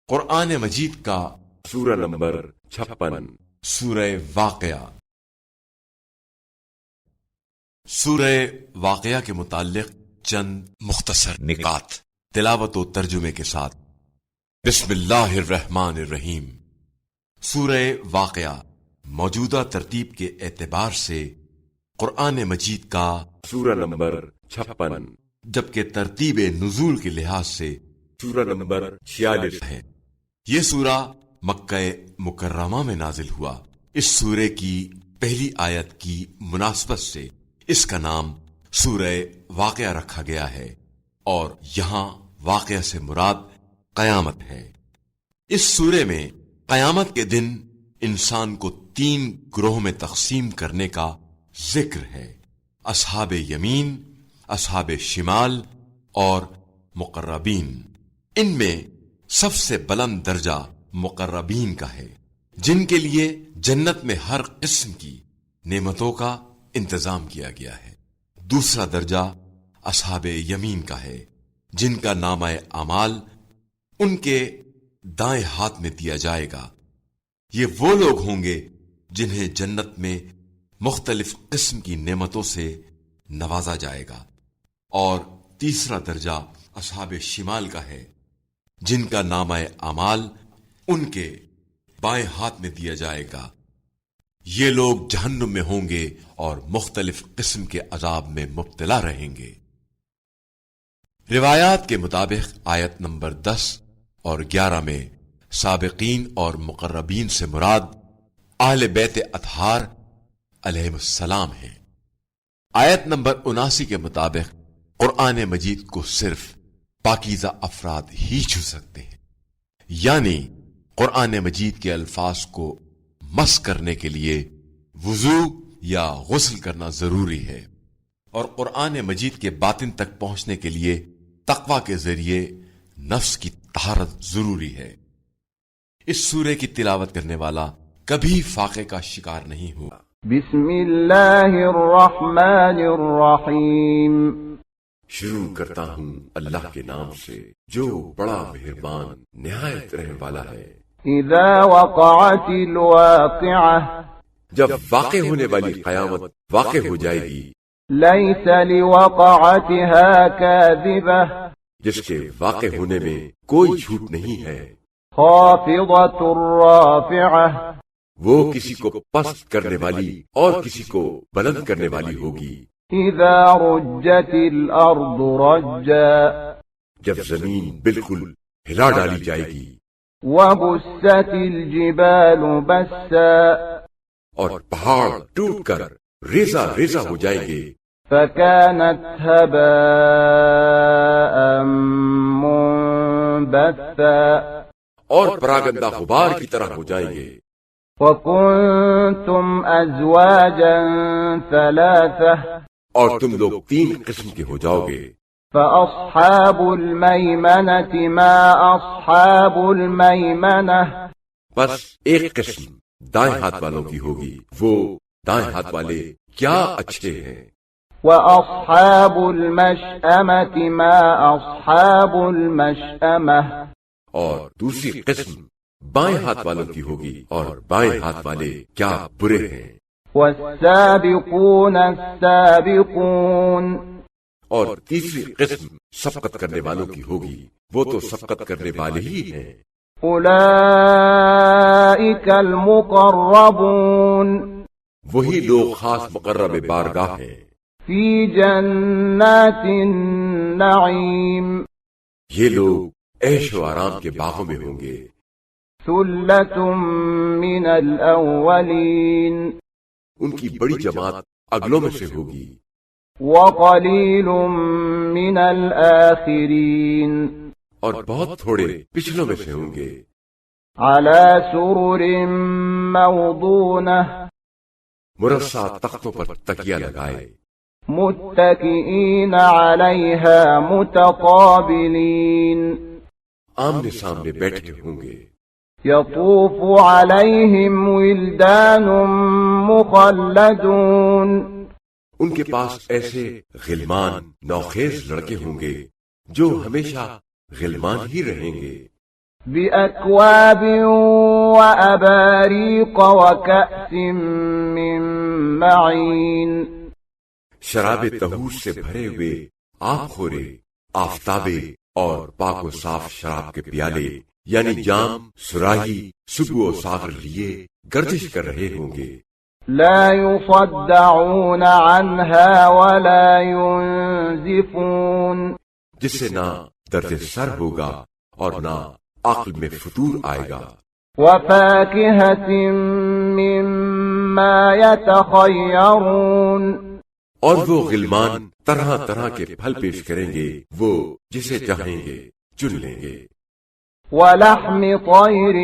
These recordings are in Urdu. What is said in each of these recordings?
قرآن مجید کا سورہ نمبر 56 سورہ واقعہ۔ سورہ واقعہ کے متعلق چند مختصر نکات تلاوت و ترجمے کے ساتھ۔ بسم اللہ الرحمن الرحیم۔ سورہ واقعہ موجودہ ترتیب کے اعتبار سے قرآن مجید کا سورہ نمبر 56 جبکہ ترتیب نزول کے لحاظ سے سورہ نمبر 46 ہے۔ یہ سورہ مکہ مکرمہ میں نازل ہوا۔ اس سورے کی پہلی آیت کی مناسبت سے اس کا نام سورہ واقعہ رکھا گیا ہے، اور یہاں واقعہ سے مراد قیامت ہے۔ اس سورے میں قیامت کے دن انسان کو 3 گروہ میں تقسیم کرنے کا ذکر ہے: اصحاب یمین، اصحاب شمال اور مقربین۔ ان میں سب سے بلند درجہ مقربین کا ہے، جن کے لیے جنت میں ہر قسم کی نعمتوں کا انتظام کیا گیا ہے۔ دوسرا درجہ اصحاب یمین کا ہے، جن کا نامہ اعمال ان کے دائیں ہاتھ میں دیا جائے گا۔ یہ وہ لوگ ہوں گے جنہیں جنت میں مختلف قسم کی نعمتوں سے نوازا جائے گا۔ اور تیسرا درجہ اصحاب شمال کا ہے، جن کا نامہ اعمال ان کے بائیں ہاتھ میں دیا جائے گا۔ یہ لوگ جہنم میں ہوں گے اور مختلف قسم کے عذاب میں مبتلا رہیں گے۔ روایات کے مطابق آیت نمبر 10 اور 11 میں سابقین اور مقربین سے مراد اہل بیت اطہار علیہم السلام ہیں۔ آیت نمبر 79 کے مطابق قرآن مجید کو صرف پاکیزہ افراد ہی چھو سکتے ہیں، یعنی قرآن مجید کے الفاظ کو مس کرنے کے لیے وضو یا غسل کرنا ضروری ہے، اور قرآن مجید کے باطن تک پہنچنے کے لیے تقوی کے ذریعے نفس کی طہارت ضروری ہے۔ اس سورے کی تلاوت کرنے والا کبھی فاقے کا شکار نہیں ہوا۔ بسم اللہ الرحمن الرحیم۔ شروع کرتا ہوں اللہ کے نام سے جو بڑا مہربان نہایت رحم والا ہے۔ اذا وقعت الواقعہ، جب واقع ہونے والی قیامت واقع ہو جائے گی، لیس لوقعتها کاذبہ، جس کے واقع ہونے میں کوئی جھوٹ نہیں ہے، خافضۃ رافعہ، وہ کسی کو پست کرنے والی اور کسی کو بلند کرنے والی ہوگی۔ اذا رجت الارض رجا، جب زمین بالکل ہلا ڈالی جائے گی، وبست الجبال بسا، اور پہاڑ ٹوٹ کر ریزہ ریزہ ہو جائیں گے، فكانت هباء منبثا، اور پراگندہ غبار کی طرح ہو جائیں گے۔ وكنتم ازواجا ثلاثة، اور تم لوگ 3 قسم کے ہو جاؤ گے۔ فأصحاب الميمنة ما أصحاب الميمنة، بس ایک قسم دائیں ہاتھ والوں کی ہوگی، وہ دائیں ہاتھ والے کیا اچھے ہیں۔ وأصحاب المشأمة ما أصحاب المشأمة، اور دوسری قسم بائیں ہاتھ والوں کی ہوگی، اور بائیں ہاتھ والے کیا برے ہیں۔ والسابقون السابقون، اور تیسری قسم سبقت کرنے والوں کی ہوگی، وہ تو سبقت کرنے والے ہی ہیں۔ اولئک المقربون، وہی لوگ خاص مقرب بارگاہ ہیں۔ فی جنات النعیم، یہ لوگ عیش و آرام کے باغوں میں ہوں گے۔ ثلۃ من الاولین، ان کی بڑی جماعت اگلوں میں سے ہوگی، وقلیل من الآخرین، اور بہت تھوڑے پچھلوں میں سے ہوں گے۔ علی سرر موضونہ، مرصع تختوں پر تکیہ لگائے، متکئین علیہا متقابلین، آمنے سامنے بیٹھے ہوں گے۔ یطوف علیہم ولدان مخلدون، ان کے پاس ایسے غلمان نوخیز لڑکے ہوں گے جو ہمیشہ غلمان ہی رہیں گے۔ بأكواب وأباريق وكأس من معين شراب طہور سے بھرے ہوئے آب خورے، آفتابے اور پاک و صاف شراب کے پیالے یعنی جام سراہی صبح و ساغر لیے گردش کر رہے ہوں گے۔ لا يصدعون عنها ولا ينزفون جس سے نہ درد سر ہوگا اور نہ عقل میں فتور آئے گا۔ وفاكهة مما يتخيرون اور وہ غلمان طرح طرح کے پھل پیش کریں گے، وہ جسے چاہیں گے چن لیں گے۔ ولحم طير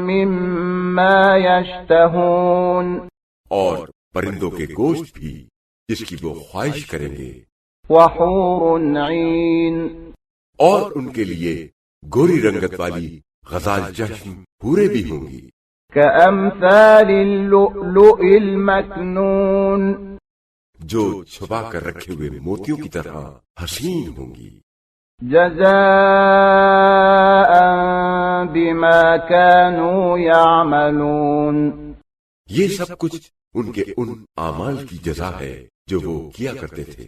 مما يشتهون اور پرندوں کے گوشت بھی جس کی وہ خواہش کریں گے۔ وحور عين اور ان کے لیے گوری رنگت والی غزال چشم حوریں بھی ہوں گی، كأمثال اللؤلؤ المكنون جو چھپا کر رکھے ہوئے موتیوں کی طرح حسین ہوں گی۔ جزاء بما كانوا يعملون یہ سب کچھ ان کے ان اعمال کی جزا ہے جو وہ کیا کرتے تھے۔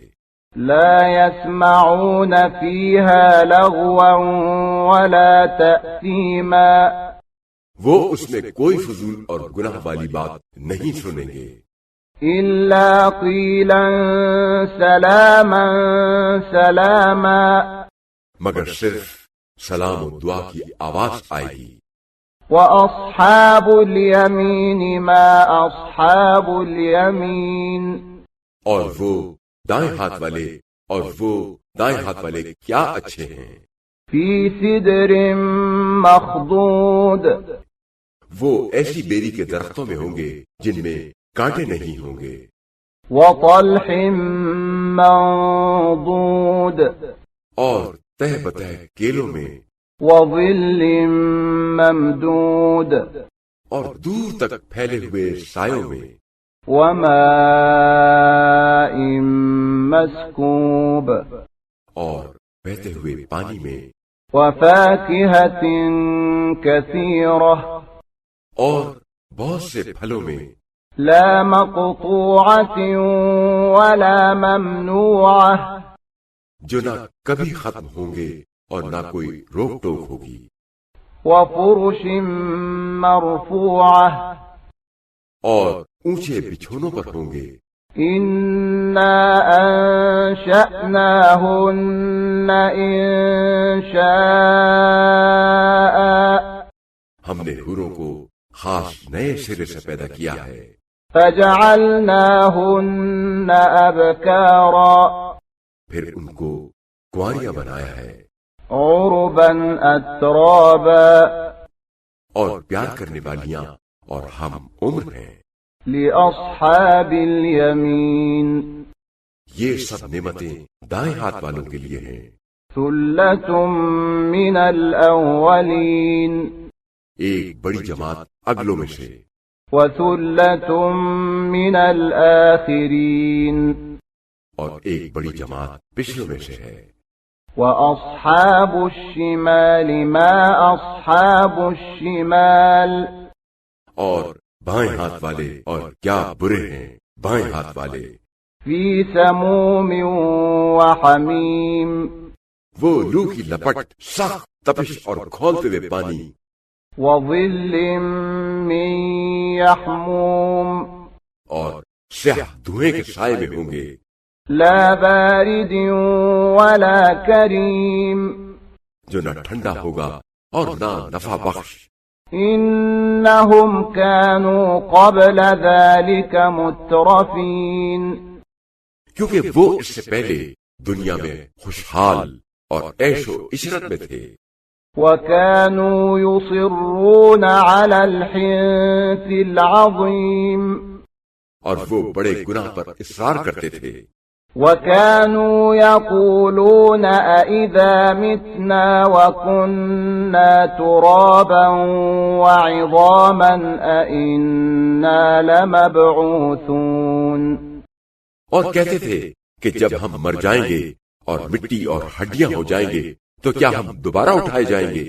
لا يسمعون فيها لغوا ولا تأثيما وہ اس میں کوئی فضول اور گناہ والی بات نہیں سنیں گے، إلا قيلا سلاما سلاما مگر صرف سلام و دعا کی آواز آئے گی۔ وأصحاب اليمين ما أصحاب اليمين اور وہ دائیں ہاتھ والے کیا اچھے ہیں، في سدر مخضود وہ ایسی بیری کے درختوں میں ہوں گے جن میں کانٹے نہیں ہوں گے، وطلح منضود اور تہ بتہ کیلوں میں، وظل ممدود اور دور تک پھیلے ہوئے سایوں میں، وماء مسكوب اور بہتے ہوئے پانی میں، وفاكهة كثيرة اور بہت سے پھلوں میں، لا مقطوعة ولا ممنوعة جو نہ کبھی ختم ہوں گے اور نہ کوئی روک ٹوک ہوگی، وفرش مرفوعة اور اونچے بچھونوں پر ہوں گے۔ إنا أنشأناهن إنشاء ہم نے حوروں کو خاص نئے سرے سے پیدا کیا ہے، فجعلناهن أبكارا پھر ان کو کنواریاں بنایا ہے، عربا أترابا اور پیار کرنے والیاں اور ہم عمر ہیں۔ لأصحاب اليمين یہ سب نعمتیں دائیں ہاتھ والوں کے لیے ہیں، ثلة من الأولين ایک بڑی جماعت اگلوں میں سے وثلة من الآخرين اور ایک بڑی جماعت پچھلوں میں سے ہے۔ وأصحاب الشمال ما أصحاب الشمال اور بائیں ہاتھ والے اور کیا برے ہیں بائیں ہاتھ والے، في سموم وحميم وہ لو کی لپٹ، سخت تپش اور کھولتے ہوئے پانی، وظل من يحموم اور سیاہ دھوئیں کے سائے میں ہوں گے، لا بارد ولا كريم جو نہ ٹھنڈا ہوگا اور نہ نفع بخش، إنهم كانوا قبل ذلك مترفين کیونکہ وہ اس سے پہلے دنیا میں خوشحال اور عیش و عشرت میں تھے، وكانوا يصرون على الحنث العظيم اور وہ بڑے گناہ پر اصرار کرتے تھے، وكانوا يقولون أئذا متنا وكنا ترابا وعظاما أئنا لمبعوثون اور کہتے تھے کہ جب ہم مر جائیں گے اور مٹی اور ہڈیاں ہو جائیں گے تو کیا ہم دوبارہ اٹھائے جائیں گے؟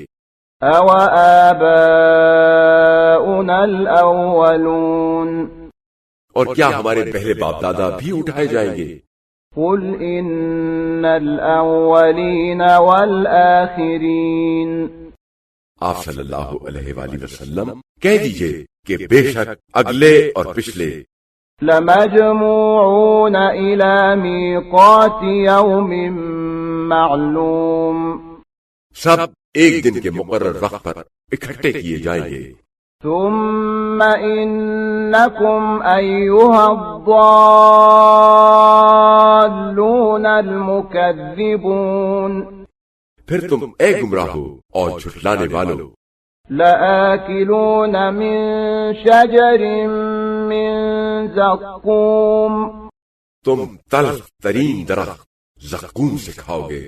أَوَآبَاؤُنَا الْأَوَّلُونَ اور کیا ہمارے پہلے باپ دادا بھی اٹھائے جائیں گے؟ قُلْ إِنَّ الْأَوَّلِينَ وَالْآخِرِينَ آپ صلی اللہ علیہ وآلہ وسلم کہہ دیجئے کہ بے شک اگلے اور پچھلے لَمَجْمُوعُونَ إِلَى مِيقَاتِ يَوْمٍ مَّعْلُومٍ سب ایک دن کے مقرر وقت پر اکٹھے کیے جائیں گے. ثم إنكم أيها الضالون المكذبون پھر تم اے گمراہو اور جھٹلانے والو لآكلون من شجر من زقوم تم تلخ ترین درخت زقوم سے کھاؤ گے.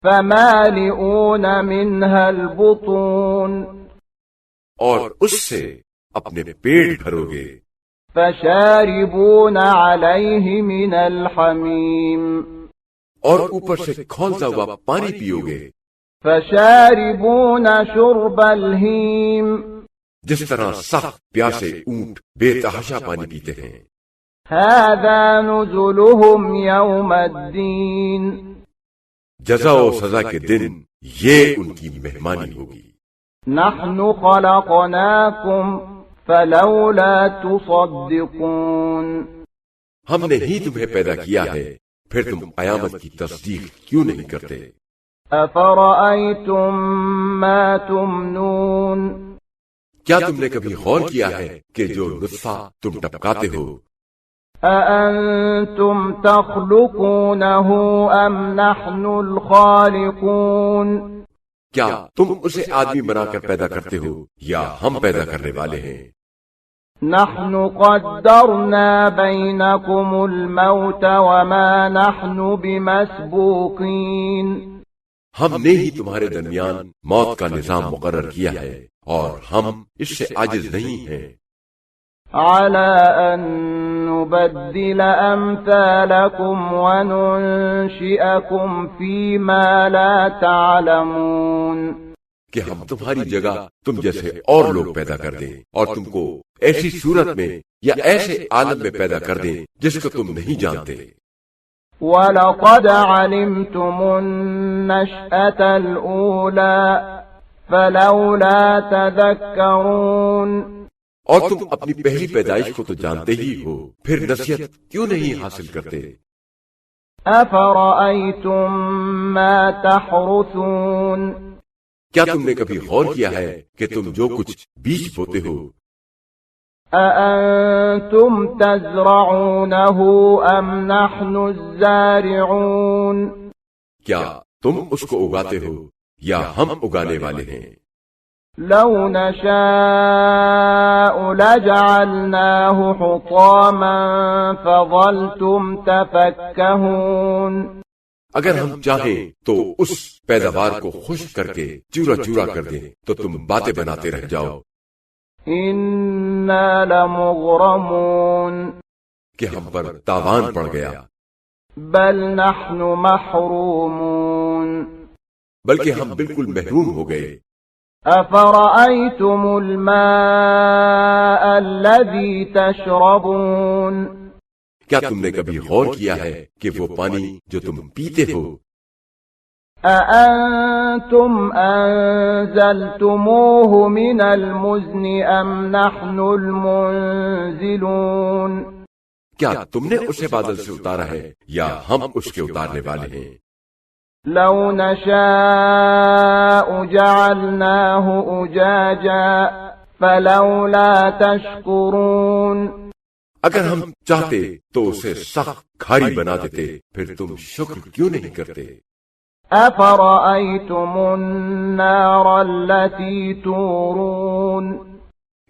فمالئون منها البطون اور اس سے اپنے پیٹ بھرو گے. فشاربون عليه من الحميم اور اوپر سے کھولتا ہوا پانی پیو گے. فشاربون شرب الهيم جس طرح سخت پیاسے اونٹ بے تحاشا پانی پیتے ہیں. هذا نزلهم يوم الدين جزا و سزا کے دن یہ ان کی مہمانی ہوگی. نحن خلقناكم فلولا تصدقون ہم نے ہی تمہیں پیدا کیا ہے پھر تم قیامت کی تصدیق کیوں نہیں کرتے؟ افرأيتم ما تمنون کیا تم نے کبھی غور کیا ہے کہ جو نطفہ تم ٹپکاتے ہو أأنتم تخلقونه أم نحن الخالقون کیا تم اسے آدمی بنا کر پیدا کرتے ہو یا ہم پیدا کرنے والے ہیں؟ نحن قدرنا بينكم الموت وما نحن بمسبوقين ہم نے ہی تمہارے درمیان موت کا نظام مقرر کیا ہے اور ہم اس سے عاجز نہیں ہیں. على أن نبدل أمثالكم وننشئكم فيما لا تعلمون کہ ہم تمہاری جگہ تم جیسے اور لوگ پیدا کر دیں اور تم کو ایسی صورت میں یا ایسے عالم میں پیدا کر دیں جس کو تم نہیں جانتے. وَلَقَدْ عَلِمْتُمُ النَّشْأَةَ الْأُولَى فَلَوْلَا تَذَكَّرُونَ اور تم اپنی پہلی پیدائش کو تو جانتے ہی ہو پھر نصیحت کیوں نہیں حاصل کرتے؟ أَفَرَأَيْتُم مَّا تَحْرُثُونَ کیا تم نے کبھی غور کیا ہے کہ تم جو کچھ بیج بوتے ہو أَأَنتُمْ تَزْرَعُونَهُ أَمْ نَحْنُ الزَّارِعُونَ کیا تم اس کو اگاتے ہو یا ہم اگانے والے ہیں؟ لو نشاء لجعلناه حطاما فظلتم تفكهون اگر ہم چاہیں تو اس پیداوار کو خشک کر کے چورا چورا کر دیں تو تم باتیں بناتے رہ جاؤ. انا لمغرمون کہ ہم پر تاوان پڑ گیا. بل نحن محرومون بلکہ ہم بالکل محروم ہو گئے. أفرأيتم الماء الذي تشربون کیا تم نے کبھی غور کیا ہے کہ وہ پانی جو تم پیتے ہو أأنتم أنزلتموه من المزن أم نحن المنزلون کیا تم نے اسے بادل سے اتارا ہے یا ہم اس کے اتارنے والے ہیں؟ لو نشاء جعلناه أجاجا فلولا تشكرون اگر ہم چاہتے تو اسے سخت کھاری بنا دیتے پھر تم شکر کیوں نہیں کرتے؟ أفرأيتم النار التي تورون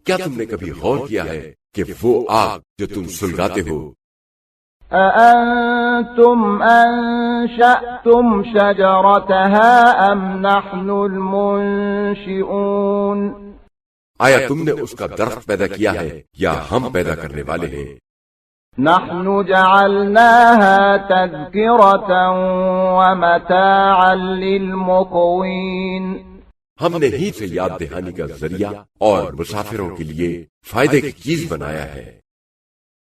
کیا تم نے کبھی غور کیا ہے کہ وہ آگ جو تم سلگاتے ہو أأنتم أنشأتم شجرتها أم نحن المنشئون آیا تم نے اس کا درخت پیدا کیا ہے یا ہم پیدا کرنے والے ہیں؟ نحن جعلناها تذكرة ومتاعا للمقوين ہم نے ہی سے یاد دہانی کا ذریعہ اور مسافروں کے لیے فائدے کی چیز بنایا ہے۔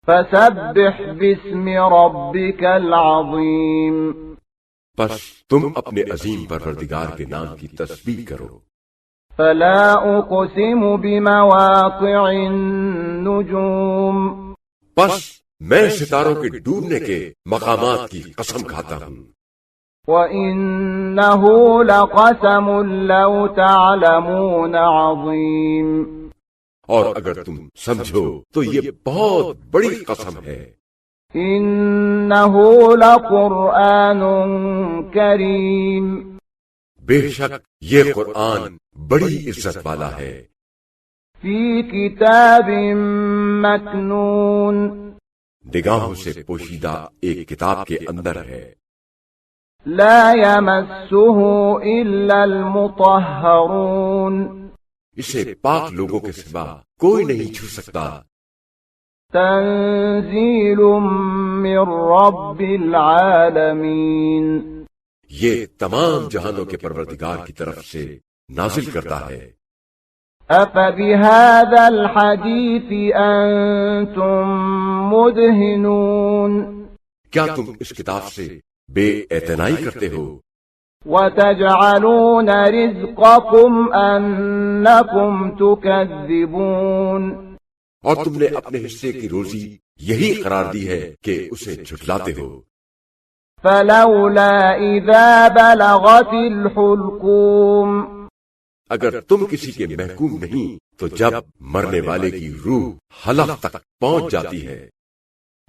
فسبح باسم ربك العظیم، پس تم اپنے عظیم پروردگار کے نام کی تسبیح کرو۔ فلا اقسم بمواقع النجوم، پس میں ستاروں کے ڈوبنے کے مقامات کی قسم کھاتا ہوں۔ وَإِنَّهُ لَقَسَمٌ لَوْ تَعْلَمُونَ عَظِيمٌ، اور اگر تم سمجھو تو یہ بہت بڑی قسم ہے۔ إِنَّهُ لَقُرْآنٌ كَرِيمٌ، بے شک یہ قرآن بڑی عزت والا ہے۔ فِي كِتَابٍ مَّكْنُونٍ، نگاہوں سے پوشیدہ ایک کتاب کے اندر ہے۔ لا يمسه إلا المطهرون، اسے پاک لوگوں کے سوا کوئی نہیں چھو سکتا۔ تنزيل من رب العالمين، یہ تمام جہانوں کے پروردگار کی طرف سے نازل کرتا ہے۔ أفبهذا الحديث أنتم مدهنون، کیا تم اس کتاب سے بے اعتنائی کرتے ہو؟ وتجعلون رزقكم أنكم تكذبون، اور تم نے اپنے حصے کی روزی یہی قرار دی ہے کہ اسے جھٹلاتے ہو۔ فلولا إذا بلغت الحلقوم، اگر تم کسی کے محکوم نہیں تو جب مرنے والے کی روح حلق تک پہنچ جاتی ہے۔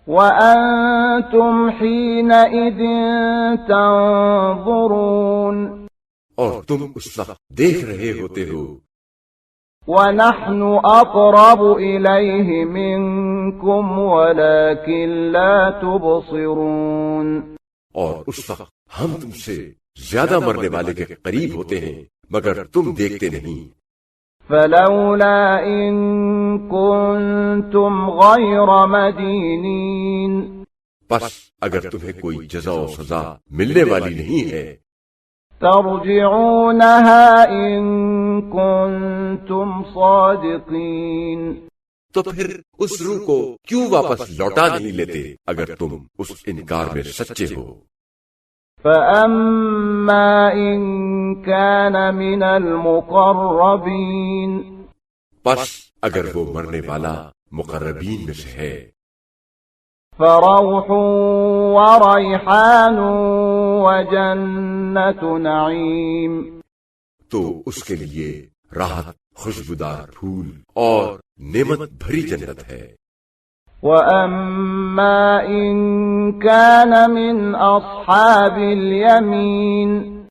وأنتم حينئذ تنظرون، اور تم اس وقت دیکھ رہے ہوتے ہو۔ ونحن أقرب إليه منكم ولكن لا تبصرون، اور اس وقت ہم تم سے زیادہ مرنے والے کے قریب ہوتے ہیں مگر تم دیکھتے نہیں۔ فلولا إن كنتم غير مدينين، پس اگر تمہیں کوئی جزا و سزا ملنے والی نہیں ہے ترجعونها إن كنتم صادقين، تو پھر اس روح کو کیوں واپس لوٹا نہیں لیتے اگر تم اس انکار میں سچے ہو۔ فأما إن كان من المقربين، پس اگر وہ مرنے والا مقربین میں سے ہے فروح وريحان وجنة نعيم، تو اس کے لیے راحت، خوشبودار پھول اور نعمت بھری جنت ہے۔ وأما إن كان من أصحاب اليمين،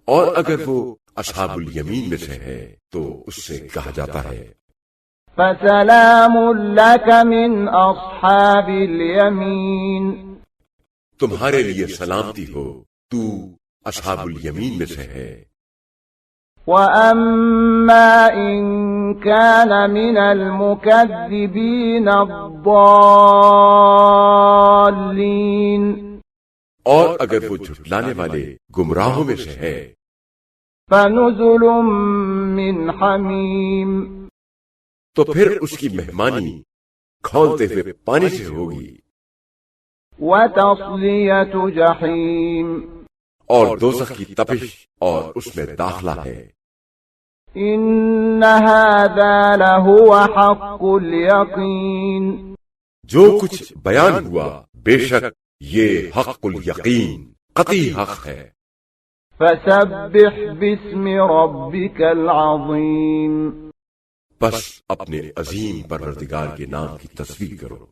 اور اگر وہ اصحاب الیمین میں سے ہے تو اس سے کہا جاتا ہے فسلام لك من أصحاب اليمين، تمہارے لیے سلامتی ہو، تو اصحاب الیمین میں سے ہے۔ وأما إن كان من المكذبين الضالين، اور اگر وہ جھٹلانے والے گمراہوں میں سے ہے فنزل من حميم، تو پھر اس کی مہمانی کھولتے ہوئے پانی سے ہوگی، وتصلية جحيم، اور دوزخ کی تپش اور اس میں داخلہ ہے۔ إن هذا لهو حق اليقين، جو کچھ بیان ہوا بے شک یہ حق الیقین قطعی حق ہے۔ فسبح باسم ربك العظيم، بس اپنے عظیم پروردگار کے نام کی تسبیح کرو۔